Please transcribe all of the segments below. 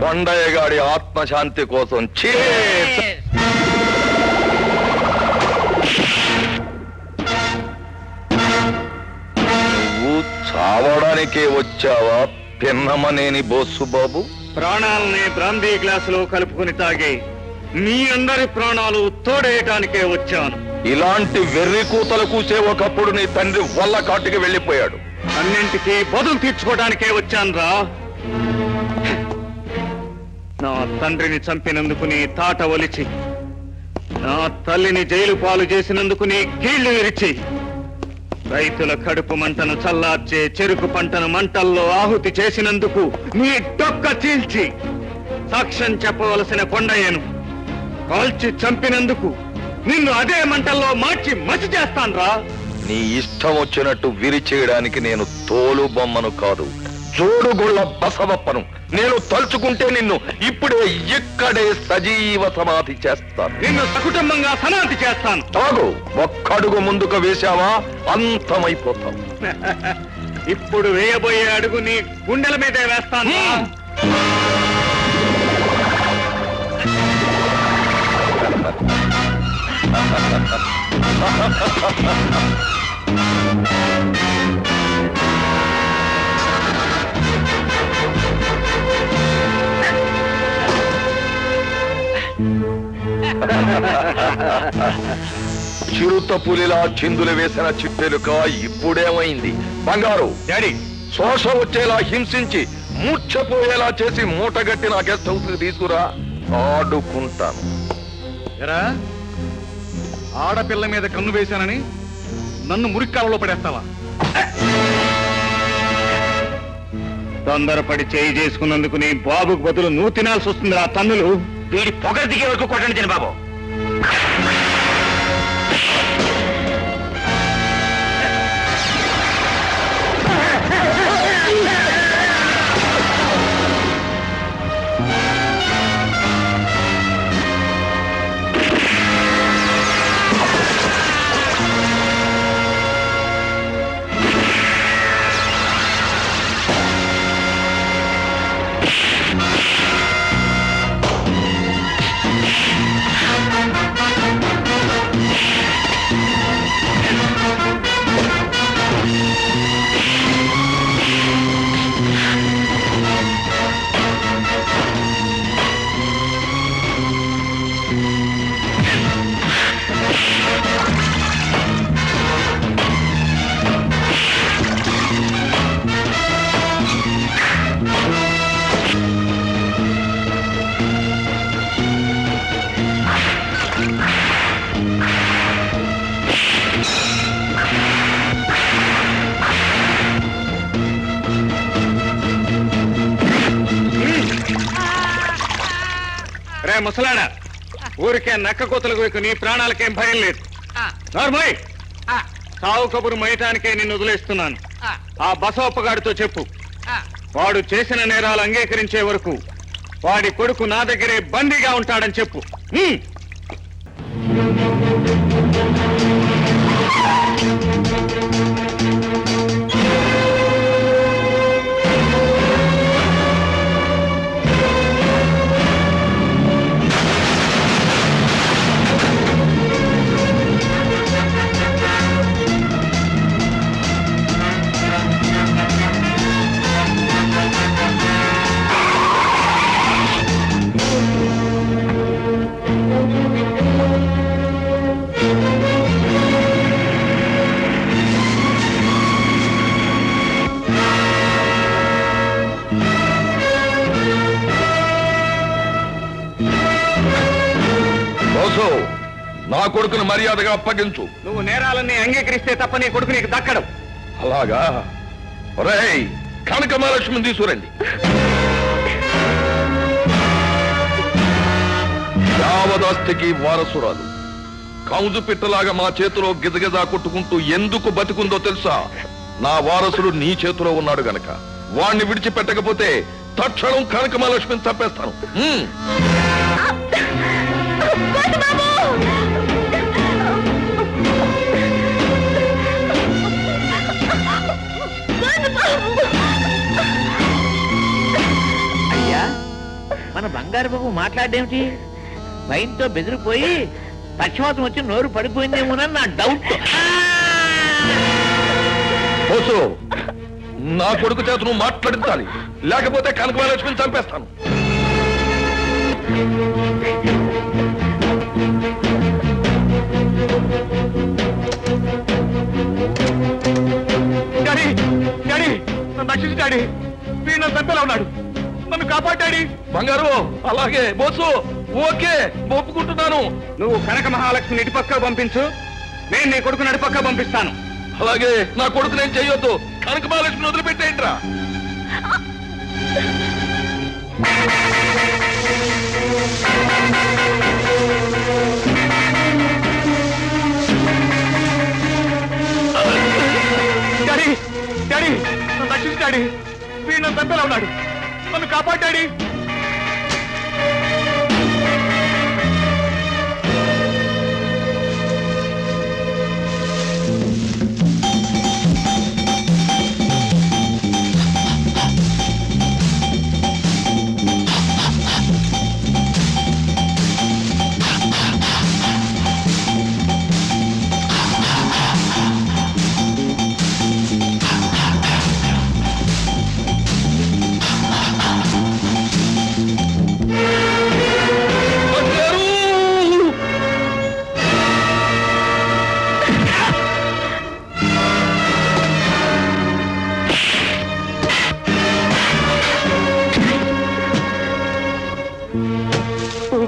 కొండయ్య గారి ఆత్మశాంతి కోసం నువ్వు చావడానికే వచ్చావా పిన్నమనేని బోసు బాబు? ప్రాణాలని బ్రాందీ గ్లాసులో కలుపుకుని తాగి మీ అందరి ప్రాణాలు తోడేయటానికే వచ్చాను. ఇలాంటి వెర్రి కూతలు కూసే ఒకప్పుడు నీ తండ్రి వల్ల కాటుకి వెళ్ళిపోయాడు. అన్నింటికీ బదులు తీర్చుకోవడానికే వచ్చాను రా. నా తండ్రిని చంపినందుకు నీ తాట ఒలిచి, నా తల్లిని జైలు పాలు చేసినందుకు నీ కీళ్లు విరిచి, రైతుల కడుపు మంటను చల్లార్చే చెరుకు పంటను మంటల్లో ఆహుతి చేసినందుకు నీ డొక్క చీల్చి, సాక్ష్యం చెప్పవలసిన కొండయ్యను కాల్చి చంపినందుకు నిన్ను అదే మంటల్లో మార్చి మసి చేస్తాను రా. నీ ఇష్టం వచ్చినట్టు విరిచేయడానికి నేను తోలు బొమ్మను కాదు, జోడుగొళ్ళ బసవప్పను. నేను తలుచుకుంటే నిన్ను ఇప్పుడే ఇక్కడే సజీవ సమాధి చేస్తాను. నిన్ను సకుటుంబంగా సమాధి చేస్తాను. తాగు, ఒక్కడుగు ముందుకు వేశావా అంతమైపోతావు. ఇప్పుడు వేయబోయే అడుగు నీ గుండెల మీదే వేస్తాను. చిరుత పులిలా చిందులు వేసిన చిట్టెలుక ఇప్పుడేమైంది? బంగారు డాడీ, శోష వచ్చేలా హింసించి మూర్ఛపోయేలా చేసి మూటగట్టి నా గెస్ట్ హౌస్ కి తీసుకురా, ఆడుకుంటాను. ఎరా, ఆడపిల్ల మీద కన్ను వేశానని నన్ను మురిక్కాలలో పడేస్తావా? తొందరపడి చేయి చేసుకున్నందుకు నీ బాబుకు బదులు నువ్వు తినాల్సి వస్తుంది. ఆ తన్నులు వీడి పొగ దిగే వరకు కొట్టండి చిన్న బాబు. రే ముసలాడా, ఊరికే నక్క కోతలకు వైపు నీ ప్రాణాలకేం భయం లేదు. నార్మల్ సావు కబురు మయటానికే నిన్ను వదిలేస్తున్నాను. ఆ బసవప్పగాడితో చెప్పు, వాడు చేసిన నేరాలు అంగీకరించే వరకు వాడి కొడుకు నా దగ్గరే బందీగా ఉంటాడని చెప్పు. నా కొడుకును మర్యాదగా అప్పగించు. నువ్వు నేరాలన్నీ అంగీకరిస్తే తప్ప నీ కొడుకు నీకు దక్కడం. అలాగా? ఒరేయ్, కనక మహాలక్ష్మిని తీసుకురండి. యావదాస్తికి వారసురాలు కౌజు పిట్టలాగా మా చేతిలో గిజగిజా కొట్టుకుంటూ ఎందుకు బతికుందో తెలుసా? నా వారసుడు నీ చేతిలో ఉన్నాడు గనక. వాణ్ణి విడిచిపెట్టకపోతే తక్షణం కనక మహాలక్ష్మిని చంపేస్తాను. అయ్యా, మన బంగారు బాబు మాట్లాడేమిటి? భయంతో బెదిరిపోయి పక్షవాతం వచ్చి నోరు పడిపోయిందేమోనని నా డౌట్. నా కొడుకు చేత నువ్వు మాట్లాడించాలి, లేకపోతే కనక మహాలక్ష్మిని చంపేస్తాను. డాడీ, డాడీ, నన్ను రక్షించు డాడీ. వీడు నన్ను చంపేలా ఉన్నాడు, నన్ను కాపాడాడి. బంగారు, అలాగే బోసు, ఓకే, ఒప్పుకుంటున్నాను. నువ్వు కనక మహాలక్ష్మిని ఇటుపక్క పంపించు, నేను నీ కొడుకు నడిపక్క పంపిస్తాను. అలాగే, నా కొడుకు నేను చెయ్యొద్దు. కనక మహాలక్ష్మిని వదిలిపెట్టేయండిరా. డాడీ, డాడీ, నన్ను రక్షించు డాడీ. వీడు నన్ను చంపేలా ఉన్నాడు, నన్ను కాపాడాడి.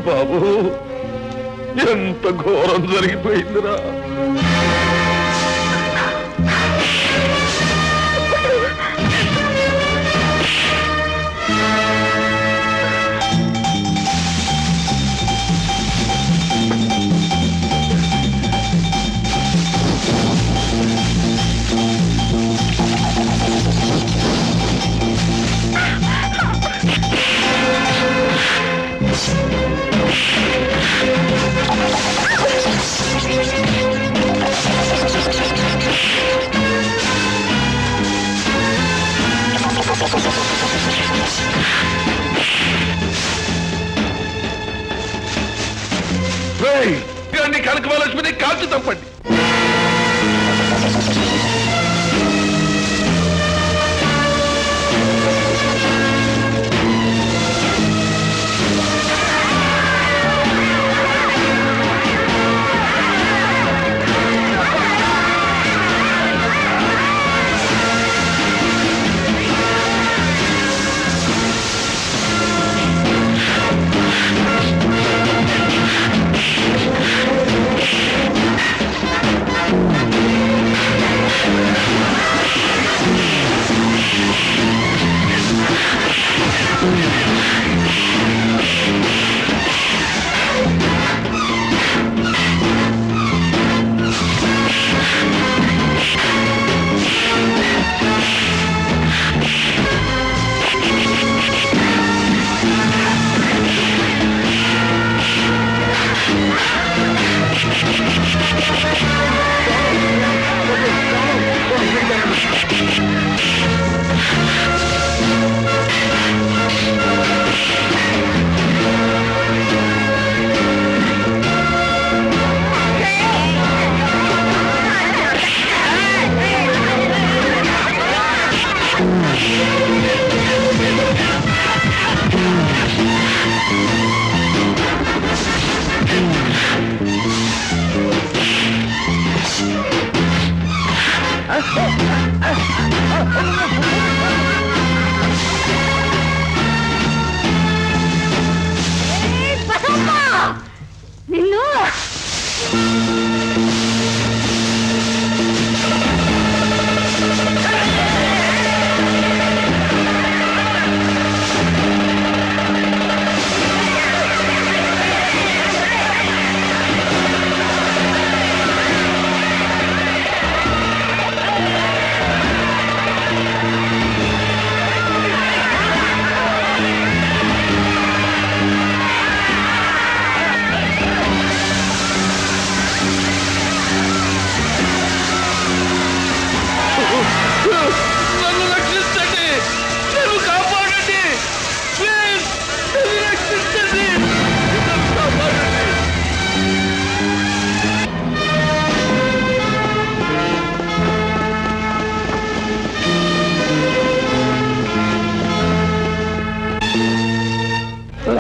బాబు, ఎంత ఘోరం జరిగిపోయిందిరా. కనక మహాలక్ష్మిని కాల్చి తప్పండి.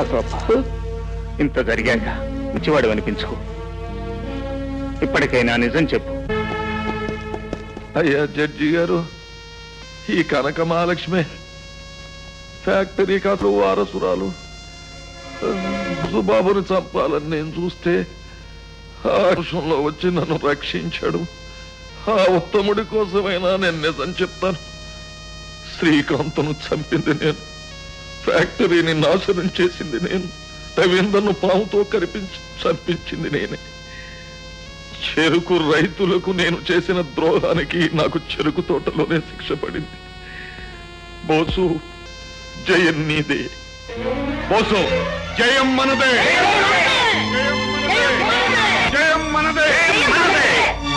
రాఘవప్ప, ఇంత జరిగాక మంచివాడు అనిపించుకో. ఇప్పటికైనా నిజం చెప్పు. అయ్యా జడ్జి గారు, ఈ కనక మహాలక్ష్మి ఫ్యాక్టరీ కాదు వారసురాలు. సుబాబుని చంపాలని నేను చూస్తే ఆ విషయంలో వచ్చి నన్ను రక్షించాడు. ఆ ఉత్తముడి కోసమైనా నేను నిజం చెప్తాను. శ్రీకాంత్ను చంపింది నేను, ఫ్యాక్టరీని నాశనం చేసింది నేను, రవీంద్రను పాముతో కరిపించి చంపించింది నేనే. చెరుకు రైతులకు నేను చేసిన ద్రోహానికి నాకు చెరుకు తోటలోనే శిక్ష పడింది. బోసు, జయం నీదే. బోసు, జయం మనదే.